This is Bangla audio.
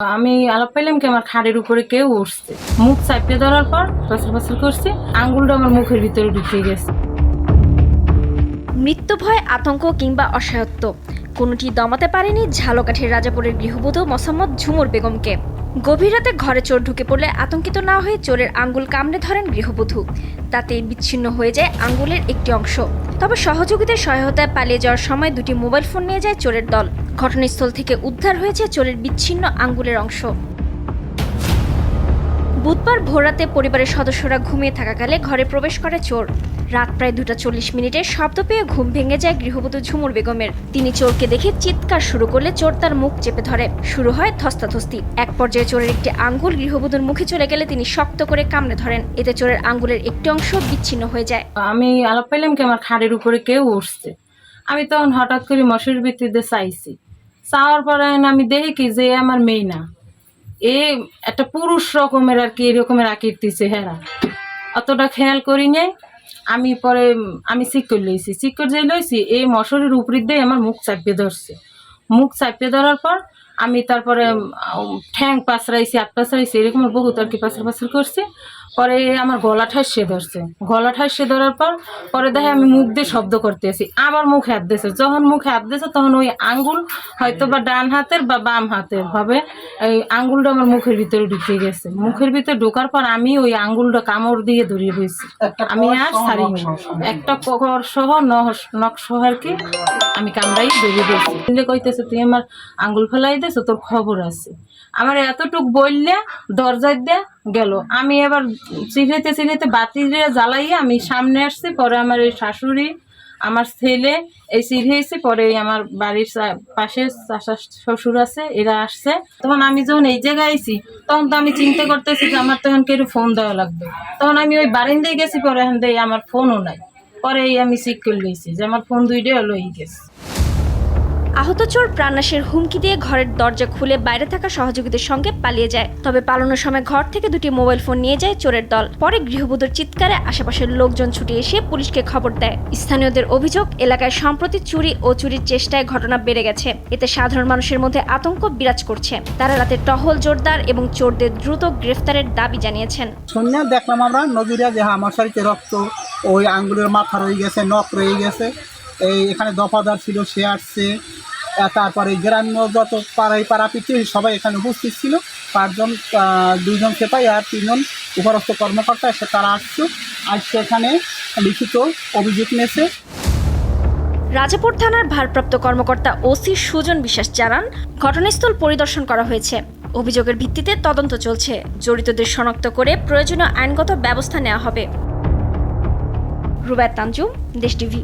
আমি আলাপ পাইলাম কি আমার খাড়ের উপরে কেউ উঠছে, মুখ চাপিয়ে ধরার পর পাছর পাছর করছে, আঙ্গুলটা আমার মুখের ভিতরে ঢুকে গেছে। মৃত্যু ভয়, আতঙ্ক কিংবা অসহায়ত্ব কোনোটি দমাতে পারেনি ঝালকাঠির রাজাপুরের গৃহবধূ মোসাম্মদ ঝুমুর বেগমকে। গভীর রাতে ঘরে চোর ঢুকে পড়লে আতঙ্কিত না হয়ে চোরের আঙ্গুল কামড়ে ধরেন গৃহবধূ। তাতে বিচ্ছিন্ন হয়ে যায় আঙ্গুলের একটি অংশ। তবে সহযোগীদের সহায়তায় পালিয়ে যাওয়ার সময় দুটি মোবাইল ফোন নিয়ে যায় চোরের দল। ঘটনাস্থল থেকে উদ্ধার হয়েছে চোরের বিচ্ছিন্ন আঙ্গুলের অংশ। বুধবার ভোররাতে পরিবারের সদস্যরা ঘুমিয়ে থাকাকালে ঘরে প্রবেশ করে চোর। রাত প্রায় 2:40 শব্দ পেয়ে ঘুম ভেঙে যায় গৃহবধূ ঝুমুর বেগমের। তিনি চোরকে দেখে চিৎকার শুরু করলে চোর তার মুখ চেপে ধরে। শুরু হয় ধস্তাধস্তি। এক পর্যায়ে চোরের একটি আঙ্গুল গৃহবধূর মুখে চলে গেলে তিনি শক্ত করে কামড়ে ধরেন। এতে চোরের আঙ্গুলের একটি অংশ বিচ্ছিন্ন হয়ে যায়। আমি আলাপ পাইলাম কি আমার খাড়ের উপরে কেউ উঠছে। আমি তখন হঠাৎ করে মশারির ভিত্তিতে চাইছি, চাওয়ার পরে আমি দেখি কি যে আমার মেয়ে না, একটা পুরুষ রকমের আর কি এরকমের আকৃতি চেহারা, অতটা খেয়াল করি নাই। আমি পরে চিক করে লইছি, চিক করে যে লইছি এই মশারির উপরে দিয়ে আমার মুখ চাপিয়ে ধরছে। মুখ চাপিয়ে ধরার পর আমি তারপরে ঠ্যাং পাছড়াইছি, হাত পাছড়াইছি, এরকম বহুত আর কি পাছর পাছর করছি। পরে আমার গলা ঠাসিয়ে ধরছে, গলা ঠাসিয়ে ধরার পর পরে দেখে আমি মুখ দিয়ে শব্দ করতেছি, আবার মুখে হাত দিয়েছে। যখন মুখে হাত দিয়েছে তখন ওই আঙ্গুল হয়তো বা ডান হাতের বা বাম হাতের হবে, এই আঙ্গুলটা আমার মুখের ভিতরে ঢুকে গেছে। মুখের ভিতরে ঢোকার পর আমি ওই আঙ্গুলটা কামড় দিয়ে ধরিয়ে রয়েছি। আমি আর ছাড়িনি, একটা কর সহ নখ সহ আর কি আমি কামড়াই ধরিয়ে দিয়েছি। কইতেছে তুই আমার আঙ্গুল ফেলাই দিয়েছো, তোর খবর আছে। আমার এতটুক বললে দরজায় দিয়ে গেল। আমি এবার চিড়াইতে চিড়াইতে বাতি জ্বালাইয়ে আমি সামনে আসছি। পরে আমার এই শাশুড়ি, আমার ছেলে এই চিড়িয়েছে। পরে আমার বাড়ির পাশে চাচা শ্বশুর আছে, এরা আসছে। তখন আমি যখন এই জায়গায় আইছি তখন তো আমি চিন্তা করতেছি যে আমার তখন কেউ ফোন দেওয়া লাগবে। তখন আমি ওই বারিন্দায় গেছি, পরে এখান দিয়ে আমার ফোনও নাই। পরে আমি চেক করে লইছি যে আমার ফোন দুইটাই লই গেছে। আহত চোর প্রাণনাশের হুমকি দিয়ে ঘরের দরজা খুলে বাইরে থাকা সহযোগীদের সঙ্গে পালিয়ে যায়। তবে পালানোর সময় ঘর থেকে দুটি মোবাইল ফোন নিয়ে যায় চোরের দল। পরে গৃহবধূর চিৎকারে আশেপাশের লোকজন ছুটে এসে পুলিশকে খবর দেয়। স্থানীয়দের অভিযোগ, এলাকায় সম্প্রতি চুরি ও চুরির চেষ্টায় ঘটনা বেড়ে গেছে। এতে সাধারণ মানুষের মধ্যে আতঙ্ক বিরাজ করছে। তারা রাতে টহল জোরদার এবং চোরদের দ্রুত গ্রেফতারের দাবি জানিয়েছেন। শুনে দেখলাম আমরা নজরিয়া যে আমার শরীরে রক্ত, ওই আঙ্গুলের মাথা রয়ে গেছে, নখ রয়ে গেছে। এখানে দফাদার ছিল, সে আসছে। তারপরে গ্রাম্য যত পাড়া পিছিয়ে সবাই এখানে উপস্থিত ছিল। 5 জন, 2 জন সেপাই আর 3 জন উপরস্থ কর্মকর্তা এসে তারা আসছে। আজকে এখানে লিখিত অভিযোগ নিয়েছে। রাজাপুর থানার ভারপ্রাপ্ত কর্মকর্তা ওসি সুজন বিশ্বাস জানান, ঘটনাস্থল পরিদর্শন করা হয়েছে। অভিযোগের ভিত্তিতে তদন্ত চলছে। জড়িতদের শনাক্ত করে প্রয়োজনীয় আইনগত ব্যবস্থা নেওয়া হবে। রুবায়েত তানজুম, দেশ টিভি।